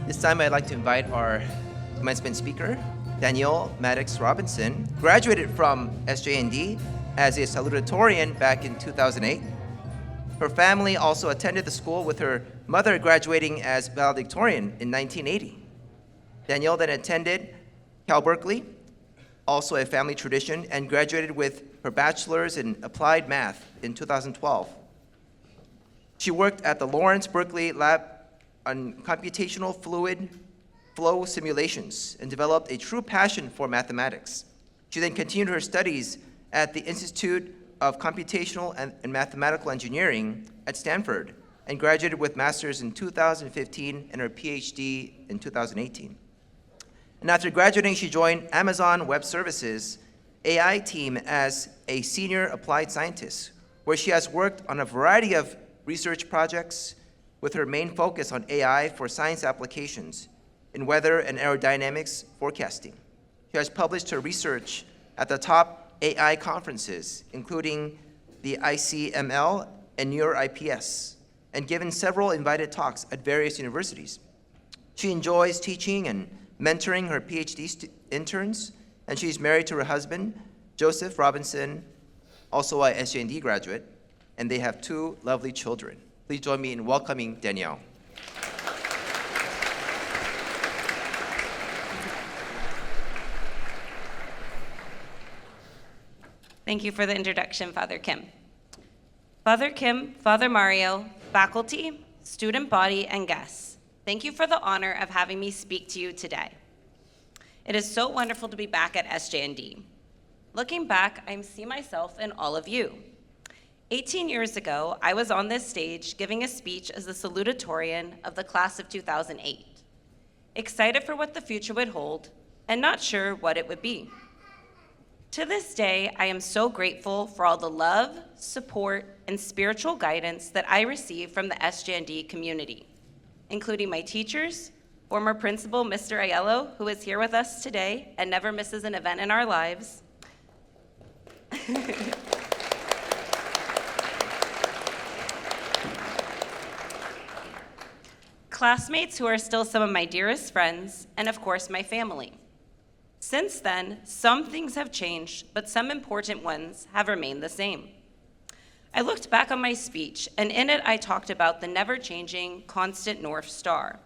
This time I'd like to invite our commencement speaker, Danielle Maddix Robinson, graduated from SJND as a salutatorian back in 2008. Her family also attended the school, with her mother graduating as valedictorian in 1980. Danielle then attended Cal Berkeley, also a family tradition, and graduated with her bachelor's in applied math in 2012. She worked at the Lawrence Berkeley Lab on computational fluid flow simulations and developed a true passion for mathematics. She then continued her studies at the Institute of Computational and Mathematical Engineering at Stanford and graduated with master's in 2015 and her PhD in 2018. And after graduating, she joined Amazon Web Services AI team as a senior applied scientist, where she has worked on a variety of research projects with her main focus on AI for science applications in weather and aerodynamics forecasting. She has published her research at the top AI conferences, including the ICML and NeurIPS, and given several invited talks at various universities. She enjoys teaching and mentoring her PhD interns, and she's married to her husband, Joseph Robinson, also a SJND graduate, and they have 2 lovely children. Please join me in welcoming Danielle. Thank you for the introduction, Father Kim. Father Kim, Father Mario, faculty, student body, and guests, thank you for the honor of having me speak to you today. It is so wonderful to be back at SJND. Looking back, I see myself in all of you. 18 years ago, I was on this stage giving a speech as the salutatorian of the class of 2008, excited for what the future would hold and not sure what it would be. To this day, I am so grateful for all the love, support, and spiritual guidance that I receive from the SJND community, including my teachers, former principal Mr. Aiello, who is here with us today and never misses an event in our lives, classmates who are still some of my dearest friends, and of course, my family. Since then, some things have changed, but some important ones have remained the same. I looked back on my speech, and in it I talked about the never-changing, constant North Star,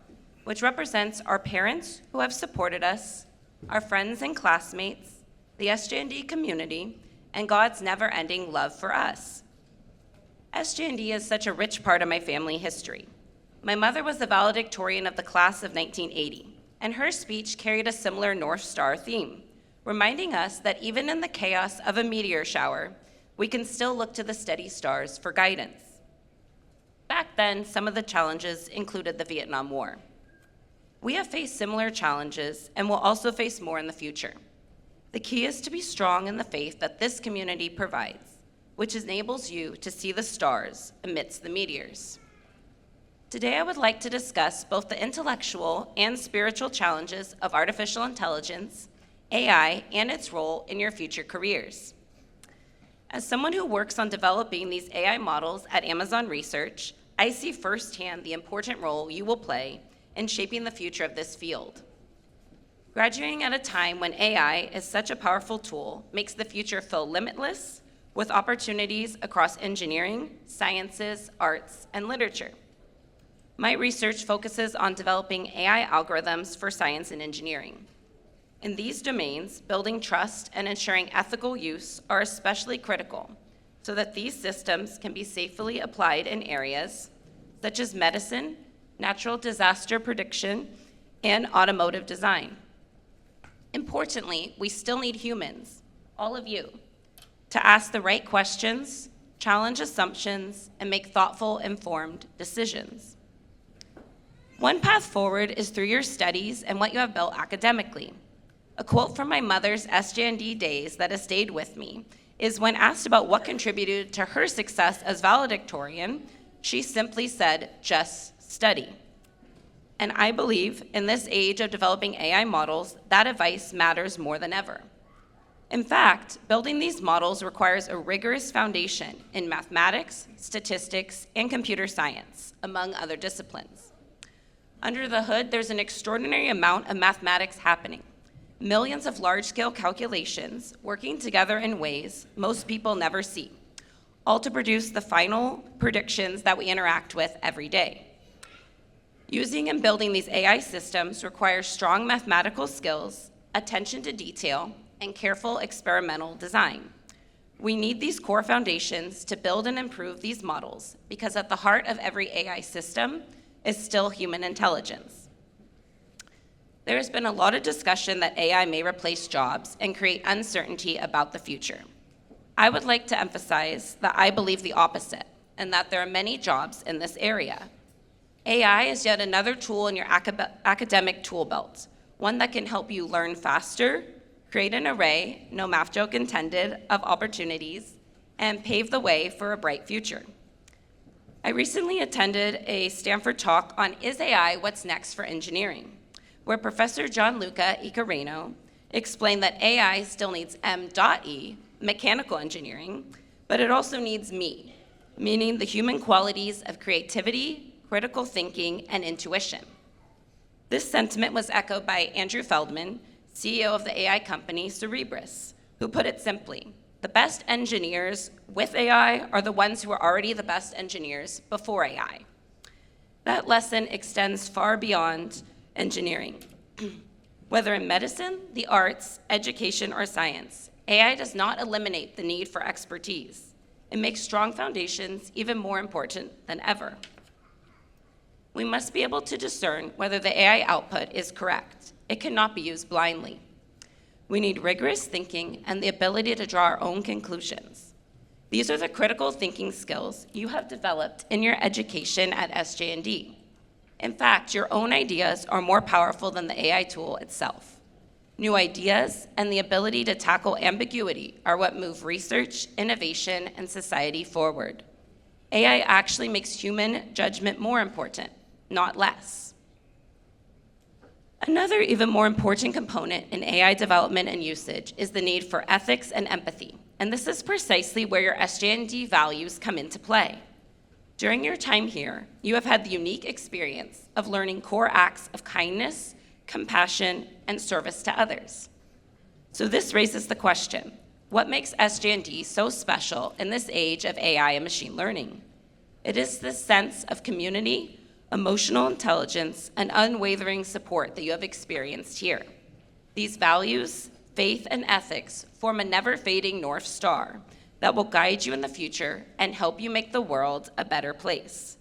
which represents our parents who have supported us, our friends and classmates, the SJND community, and God's never-ending love for us. SJND is such a rich part of my family history. My mother was the valedictorian of the class of 1980, and her speech carried a similar North Star theme, reminding us that even in the chaos of a meteor shower, we can still look to the steady stars for guidance. Back then, some of the challenges included the Vietnam War. We have faced similar challenges and will also face more in the future. The key is to be strong in the faith that this community provides, which enables you to see the stars amidst the meteors. Today, I would like to discuss both the intellectual and spiritual challenges of artificial intelligence, AI, and its role in your future careers. As someone who works on developing these AI models at Amazon Research, I see firsthand the important role you will play in shaping the future of this field. Graduating at a time when AI is such a powerful tool makes the future feel limitless, with opportunities across engineering, sciences, arts, and literature. My research focuses on developing AI algorithms for science and engineering. In these domains, building trust and ensuring ethical use are especially critical so that these systems can be safely applied in areas such as medicine, natural disaster prediction, and automotive design. Importantly, we still need humans, all of you, to ask the right questions, challenge assumptions, and make thoughtful, informed decisions. One path forward is through your studies and what you have built academically. A quote from my mother's SJND days that has stayed with me is when asked about what contributed to her success as valedictorian, she simply said, "Just study." And I believe in this age of developing AI models, that advice matters more than ever. In fact, building these models requires a rigorous foundation in mathematics, statistics, and computer science, among other disciplines. Under the hood, there's an extraordinary amount of mathematics happening. Millions of large-scale calculations working together in ways most people never see, all to produce the final predictions that we interact with every day. Using and building these AI systems requires strong mathematical skills, attention to detail, and careful experimental design. We need these core foundations to build and improve these models because at the heart of every AI system is still human intelligence. There has been a lot of discussion that AI may replace jobs and create uncertainty about the future. I would like to emphasize that I believe the opposite, and that there are many jobs in this area. AI is yet another tool in your academic tool belt, one that can help you learn faster, create an array, no math joke intended, of opportunities, and pave the way for a bright future. I recently attended a Stanford talk on Is AI What's Next for Engineering, where Professor Gianluca Icareno explained that AI still needs M.E, mechanical engineering, but it also needs me, meaning the human qualities of creativity, critical thinking, and intuition. This sentiment was echoed by Andrew Feldman, CEO of the AI company Cerebras, who put it simply, the best engineers with AI are the ones who are already the best engineers before AI. That lesson extends far beyond engineering. Whether in medicine, the arts, education, or science, AI does not eliminate the need for expertise. It makes strong foundations even more important than ever. We must be able to discern whether the AI output is correct. It cannot be used blindly. We need rigorous thinking and the ability to draw our own conclusions. These are the critical thinking skills you have developed in your education at SJND. In fact, your own ideas are more powerful than the AI tool itself. New ideas and the ability to tackle ambiguity are what move research, innovation, and society forward. AI actually makes human judgment more important, not less. Another even more important component in AI development and usage is the need for ethics and empathy, and this is precisely where your SJND values come into play. During your time here, you have had the unique experience of learning core acts of kindness, compassion, and service to others. So this raises the question, what makes SJND so special in this age of AI and machine learning? It is this sense of community, emotional intelligence, and unwavering support that you have experienced here. These values, faith, and ethics form a never-fading North Star that will guide you in the future and help you make the world a better place.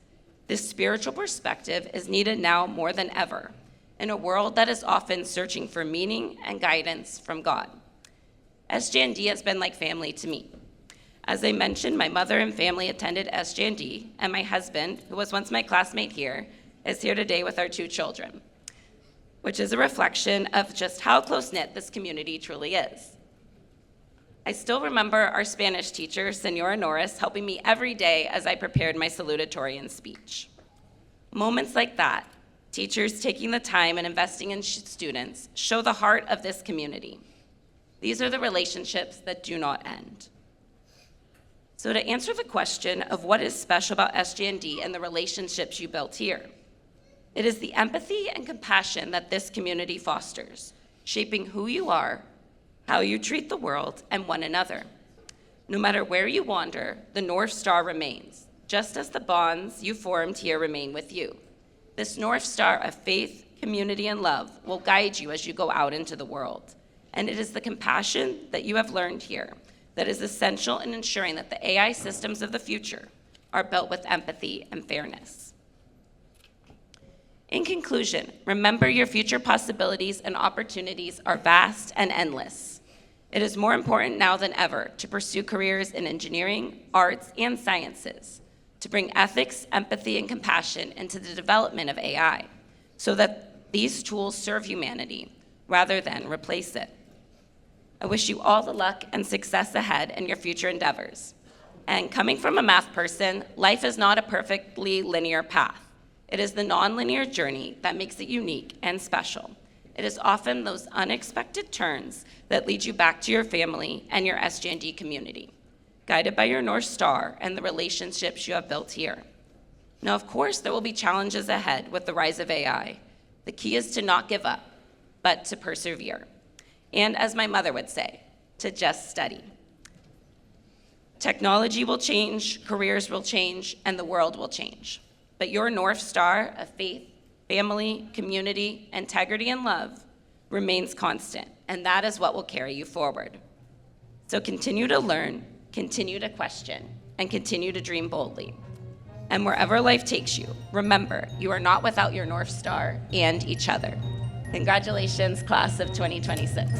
This spiritual perspective is needed now more than ever in a world that is often searching for meaning and guidance from God. SJND has been like family to me. As I mentioned, my mother and family attended SJND, and my husband, who was once my classmate here, is here today with our 2 children, which is a reflection of just how close-knit this community truly is. I still remember our Spanish teacher, Senora Norris, helping me every day as I prepared my salutatorian speech. Moments like that, teachers taking the time and investing in students, show the heart of this community. These are the relationships that do not end. So to answer the question of what is special about SJND and the relationships you built here, it is the empathy and compassion that this community fosters, shaping who you are, how you treat the world and one another. No matter where you wander, the North Star remains, just as the bonds you formed here remain with you. This North Star of faith, community, and love will guide you as you go out into the world. And it is the compassion that you have learned here that is essential in ensuring that the AI systems of the future are built with empathy and fairness. In conclusion, remember your future possibilities and opportunities are vast and endless. It is more important now than ever to pursue careers in engineering, arts, and sciences, to bring ethics, empathy, and compassion into the development of AI, so that these tools serve humanity rather than replace it. I wish you all the luck and success ahead in your future endeavors. And coming from a math person, life is not a perfectly linear path. It is the nonlinear journey that makes it unique and special. It is often those unexpected turns that lead you back to your family and your SJND community, guided by your North Star and the relationships you have built here. Now, of course, there will be challenges ahead with the rise of AI. The key is to not give up, but to persevere. And as my mother would say, to just study. Technology will change, careers will change, and the world will change. But your North Star of faith, family, community, integrity, and love remains constant, and that is what will carry you forward. So continue to learn, continue to question, and continue to dream boldly. And wherever life takes you, remember, you are not without your North Star and each other. Congratulations, class of 2026.